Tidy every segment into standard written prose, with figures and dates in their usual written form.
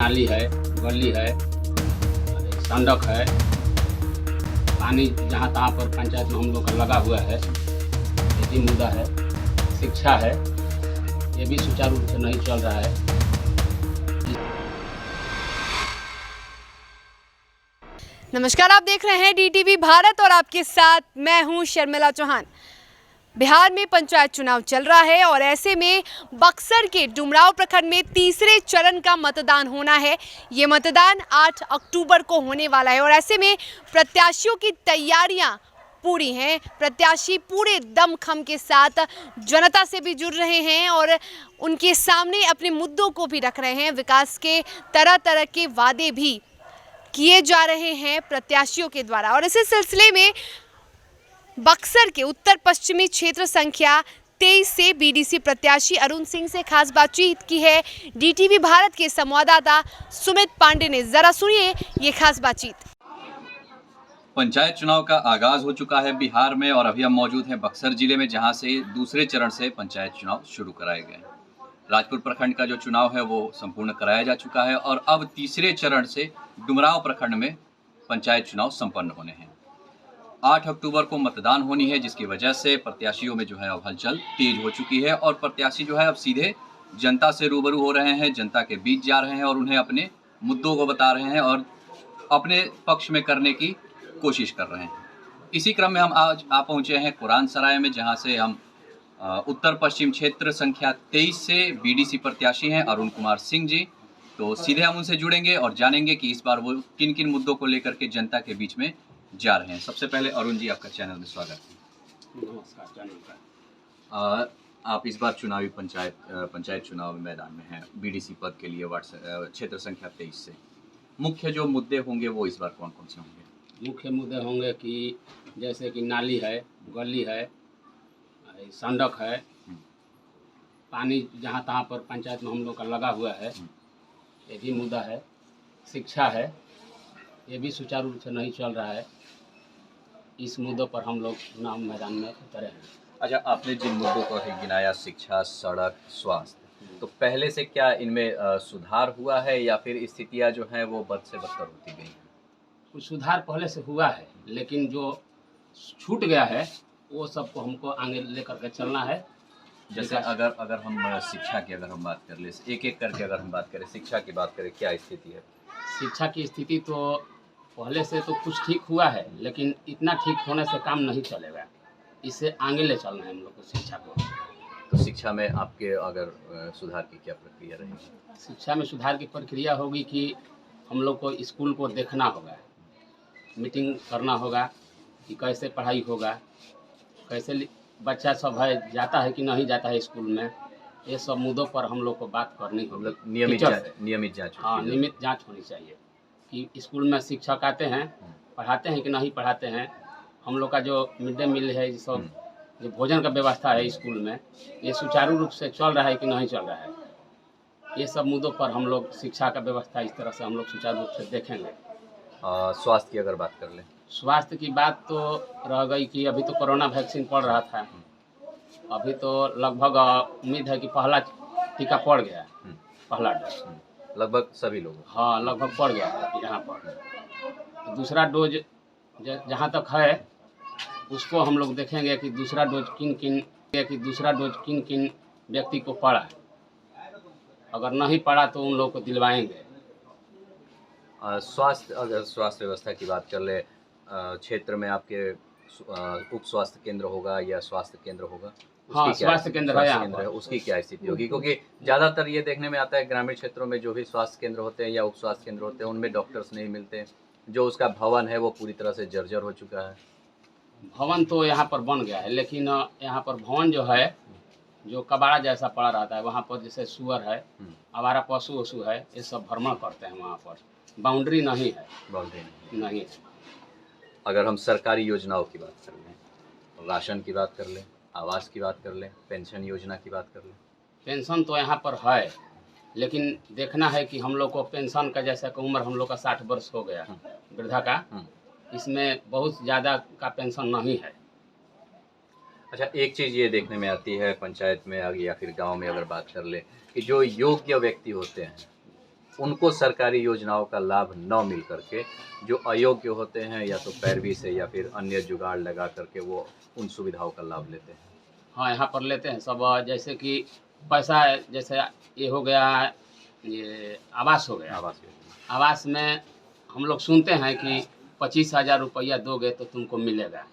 नाली है, गली है, सड़क है, पानी जहाँ तहाँ पर पंचायत में हम लोग का लगा हुआ है, यही मुद्दा है। शिक्षा है, ये भी सुचारू रूप से नहीं चल रहा है। नमस्कार, आप देख रहे हैं डीटीवी भारत और आपके साथ मैं हूं शर्मिला चौहान। बिहार में पंचायत चुनाव चल रहा है और ऐसे में बक्सर के डुमरांव प्रखंड में तीसरे चरण का मतदान होना है। ये मतदान 8 अक्टूबर को होने वाला है और ऐसे में प्रत्याशियों की तैयारियां पूरी हैं। प्रत्याशी पूरे दमखम के साथ जनता से भी जुड़ रहे हैं और उनके सामने अपने मुद्दों को भी रख रहे हैं। विकास के तरह तरह के वादे भी किए जा रहे हैं प्रत्याशियों के द्वारा। और इसी सिलसिले में बक्सर के उत्तर पश्चिमी क्षेत्र संख्या 23 से बीडीसी प्रत्याशी अरुण सिंह से खास बातचीत की है डीटीवी भारत के संवाददाता सुमित पांडे ने। जरा सुनिए ये खास बातचीत। पंचायत चुनाव का आगाज हो चुका है बिहार में और अभी हम मौजूद हैं बक्सर जिले में, जहां से दूसरे चरण से पंचायत चुनाव शुरू कराए गए। राजपुर प्रखंड का जो चुनाव है वो संपूर्ण कराया जा चुका है और अब तीसरे चरण से डुमरांव प्रखंड में पंचायत चुनाव संपन्न होने हैं। 8 अक्टूबर को मतदान होनी है, जिसकी वजह से प्रत्याशियों में जो है अब हलचल तेज हो चुकी है और प्रत्याशी जो है अब सीधे जनता से रूबरू हो रहे हैं, जनता के बीच जा रहे हैं और उन्हें अपने मुद्दों को बता रहे हैं और अपने पक्ष में करने की कोशिश कर रहे हैं। इसी क्रम में हम आज आ पहुँचे हैं कुरान सराय में, जहाँ से हम उत्तर पश्चिम क्षेत्र संख्या 23 से बीडीसी प्रत्याशी हैं अरुण कुमार सिंह जी। तो सीधे हम उनसे जुड़ेंगे और जानेंगे कि इस बार वो किन किन मुद्दों को लेकर के जनता के बीच में जा रहे हैं। सबसे पहले अरुण जी, आपका चैनल में स्वागत है। नमस्कार। आप इस बार चुनावी पंचायत चुनाव मैदान में हैं बीडीसी पद के लिए क्षेत्र संख्या 23 से। मुख्य जो मुद्दे होंगे वो इस बार कौन कौन से होंगे? मुख्य मुद्दे होंगे कि जैसे कि नाली है, गली है, सड़क है, पानी जहाँ तहाँ पर पंचायत में हम लोग का लगा हुआ है, ये भी मुद्दा है। शिक्षा है, ये भी सुचारू रूप से नहीं चल रहा है। इस मुद्दों पर हम लोग चुनाव मैदान में उतरे हैं। अच्छा, आपने जिन मुद्दों को गिनाया, शिक्षा, सड़क, स्वास्थ्य, तो पहले से क्या इनमें सुधार हुआ है या फिर स्थितियां जो हैं वो बद से बदतर होती गई हैं? कुछ सुधार पहले से हुआ है, लेकिन जो छूट गया है वो सबको हमको आगे लेकर के चलना है। जैसे अगर हम शिक्षा की अगर हम बात कर ले, एक एक करके अगर हम बात करें, शिक्षा की बात करें, क्या स्थिति है? शिक्षा की स्थिति तो पहले से तो कुछ ठीक हुआ है, लेकिन इतना ठीक होने से काम नहीं चलेगा। इससे आगे ले चलना है हम लोग को शिक्षा को। तो शिक्षा में आपके अगर सुधार की क्या प्रक्रिया रहेगी? शिक्षा में सुधार की प्रक्रिया होगी कि हम लोग को स्कूल को देखना होगा, मीटिंग करना होगा कि कैसे पढ़ाई होगा, कैसे बच्चा सब है जाता है कि नहीं जाता है स्कूल में। ये सब मुद्दों पर हम लोग को बात करनी होगी। मतलब नियमित जांच हाँ, नियमित जांच होनी चाहिए कि स्कूल में शिक्षक आते हैं, पढ़ाते हैं कि नहीं पढ़ाते हैं। हम लोग का जो मिड डे मील है, ये सब जो भोजन का व्यवस्था है स्कूल में, ये सुचारू रूप से चल रहा है कि नहीं चल रहा है। ये सब मुद्दों पर हम लोग शिक्षा का व्यवस्था इस तरह से हम लोग सुचारू रूप से देखेंगे। स्वास्थ्य की अगर बात कर लें, स्वास्थ्य की बात तो रह गई कि अभी तो कोरोना वैक्सीन पड़ रहा था। अभी तो लगभग उम्मीद है कि पहला टीका पड़ गया, पहला डोज लगभग सभी लोगों। हाँ, लगभग पड़ गया है यहाँ पर। दूसरा डोज जहाँ तक है उसको हम लोग देखेंगे कि दूसरा डोज किन किन व्यक्ति को पड़ा है। अगर नहीं पड़ा तो उन लोगों को दिलवाएंगे। स्वास्थ्य व्यवस्था की बात कर ले, क्षेत्र में आपके उप स्वास्थ्य केंद्र होगा या स्वास्थ्य केंद्र होगा? हाँ, स्वास्थ्य केंद्र है। उसकी क्या स्थिति होगी? क्योंकि ज़्यादातर ये देखने में आता है ग्रामीण क्षेत्रों में जो भी स्वास्थ्य केंद्र होते हैं या उप स्वास्थ्य केंद्र होते हैं उनमें डॉक्टर्स नहीं मिलते। जो उसका भवन है वो पूरी तरह से जर्जर हो चुका है। भवन तो यहाँ पर बन गया है, लेकिन यहाँ पर भवन जो है, जो कबाड़ा जैसा पड़ा रहता है, वहाँ पर जैसे सुअर है, आवारा पशु वशु है, ये सब भ्रमण करते हैं। वहाँ पर बाउंड्री नहीं है। नहीं है। अगर हम सरकारी योजनाओं की बात कर लें, राशन की बात कर लें, आवास की बात कर लें, पेंशन योजना की बात कर लें। पेंशन तो यहाँ पर है, लेकिन देखना है कि हम लोग को पेंशन का जैसा कि उम्र हम लोग का 60 वर्ष हो गया वृद्धा का, इसमें बहुत ज़्यादा का पेंशन नहीं है। अच्छा, एक चीज़ ये देखने में आती है पंचायत में या फिर गांव में अगर बात कर ले कि जो योग्य व्यक्ति होते हैं उनको सरकारी योजनाओं का लाभ न मिल करके जो अयोग्य होते हैं या तो पैरवी से या फिर अन्य जुगाड़ लगा करके वो उन सुविधाओं का लाभ लेते हैं? हाँ, यहाँ पर लेते हैं सब। जैसे कि पैसा है, जैसे ये हो गया, ये आवास हो गया। आवास योजना। आवास में हम लोग सुनते हैं कि 25,000 रुपया दोगे तो तुमको मिलेगा।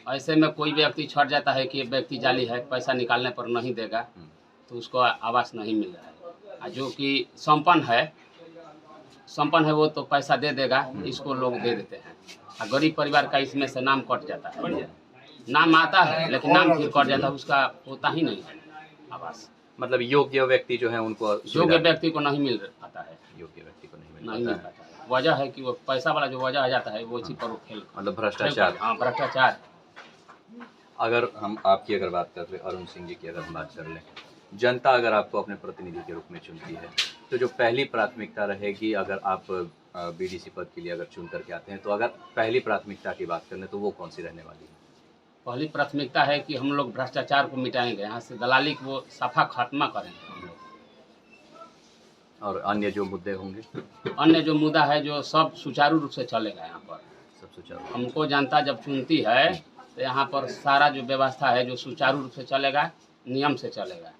ऐसे में कोई व्यक्ति छट जाता है कि ये व्यक्ति जाली है, पैसा निकालने पर नहीं देगा तो उसको आवास नहीं मिल रहा है। और जो कि संपन्न है वो तो पैसा दे देगा, इसको लोग दे देते हैं। और गरीब परिवार का इसमें से नाम कट जाता है। नाम आता है लेकिन नाम फिर कट जाता है, उसका होता ही नहीं है आवास। मतलब योग्य व्यक्ति जो है उनको योग्य व्यक्ति को नहीं मिल पाता है, योग्य व्यक्ति को नहीं नहीं मिल मिल पाता है। पाता है। वजह है कि वो पैसा वाला जो वजह आ जाता है वो इसी पर वो खेल, मतलब भ्रष्टाचार। हाँ, भ्रष्टाचार। अगर हम आपकी अगर बात कर रहे, अरुण सिंह जी की अगर हम बात कर लें, जनता अगर आपको अपने प्रतिनिधि के रूप में चुनती है तो जो पहली प्राथमिकता रहेगी, अगर आप बीडीसी पद के लिए अगर चुन करके आते हैं तो अगर पहली प्राथमिकता की बात करें तो वो कौन सी रहने वाली है? पहली प्राथमिकता है कि हम लोग भ्रष्टाचार को मिटाएंगे, यहाँ से दलाली को वो सफा खात्मा करेंगे हम लोग। और अन्य जो मुद्दे होंगे, अन्य जो मुद्दा है जो सब सुचारू रूप से चलेगा यहाँ पर। सब सुचारू। हमको जनता जब चुनती है तो यहाँ पर सारा जो व्यवस्था है जो सुचारू रूप से चलेगा, नियम से चलेगा।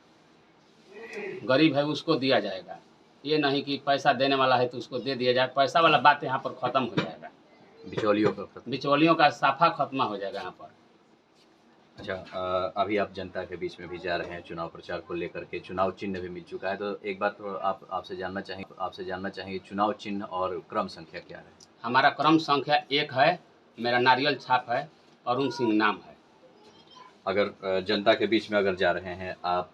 गरीब है उसको दिया जाएगा, ये नहीं कि पैसा देने वाला है तो उसको दे दिया जाए। पैसा वाला बात यहाँ पर खत्म हो जाएगा, बिचौलियों का साफा खत्म हो जाएगा यहाँ पर। अच्छा, अभी आप जनता के बीच में भी जा रहे हैं चुनाव प्रचार को लेकर के, चुनाव चिन्ह भी मिल चुका है, तो एक बात तो आपसे जानना चाहेंगे चुनाव चिन्ह और क्रम संख्या क्या है? हमारा क्रम संख्या 1 है, मेरा नारियल छाप है, अरुण सिंह नाम है। अगर जनता के बीच में अगर जा रहे हैं आप,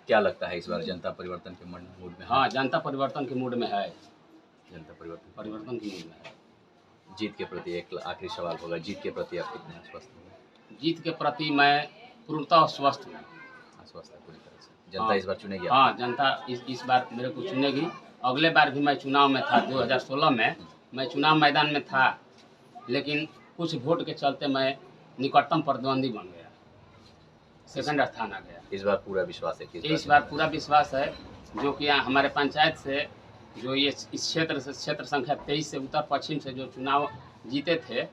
क्या लगता है इस बार जनता परिवर्तन के मूड में है? हाँ, जनता परिवर्तन के मूड में है। जनता परिवर्तन के मूड में है। जीत के प्रति एक आखिरी सवाल होगा, जीत के प्रति आप कितने आश्वस्त हैं? जीत के प्रति मैं पूर्णतः स्वस्थ हूँ। आश्वस्त है पूरी तरह से। जनता इस बार चुनेगी? हाँ, जनता इस बार मेरे को चुनेगी। अगले बार भी मैं चुनाव में था, 2016 में मैं चुनाव मैदान में था, लेकिन कुछ वोट के चलते मैं निकटतम प्रतिद्वंदी बन गया, सेकंड स्थान आ गया। इस बार पूरा विश्वास है कि इस बार पूरा विश्वास है, जो कि यहाँ हमारे पंचायत से जो ये इस क्षेत्र संख्या 23 से उत्तर पश्चिम से जो चुनाव जीते थे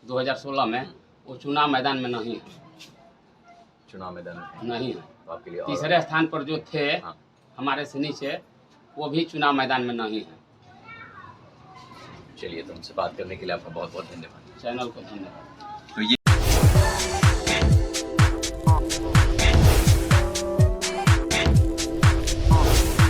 2016 में, वो चुनाव मैदान में नहीं है। चुनाव मैदान में नहीं है। तो आपके लिए तीसरे स्थान पर जो थे हाँ। हमारे से नीचे, वो भी चुनाव मैदान में नहीं है। चलिए, तो हमसे बात करने के लिए आपका बहुत बहुत धन्यवाद। चैनल को धन्यवाद।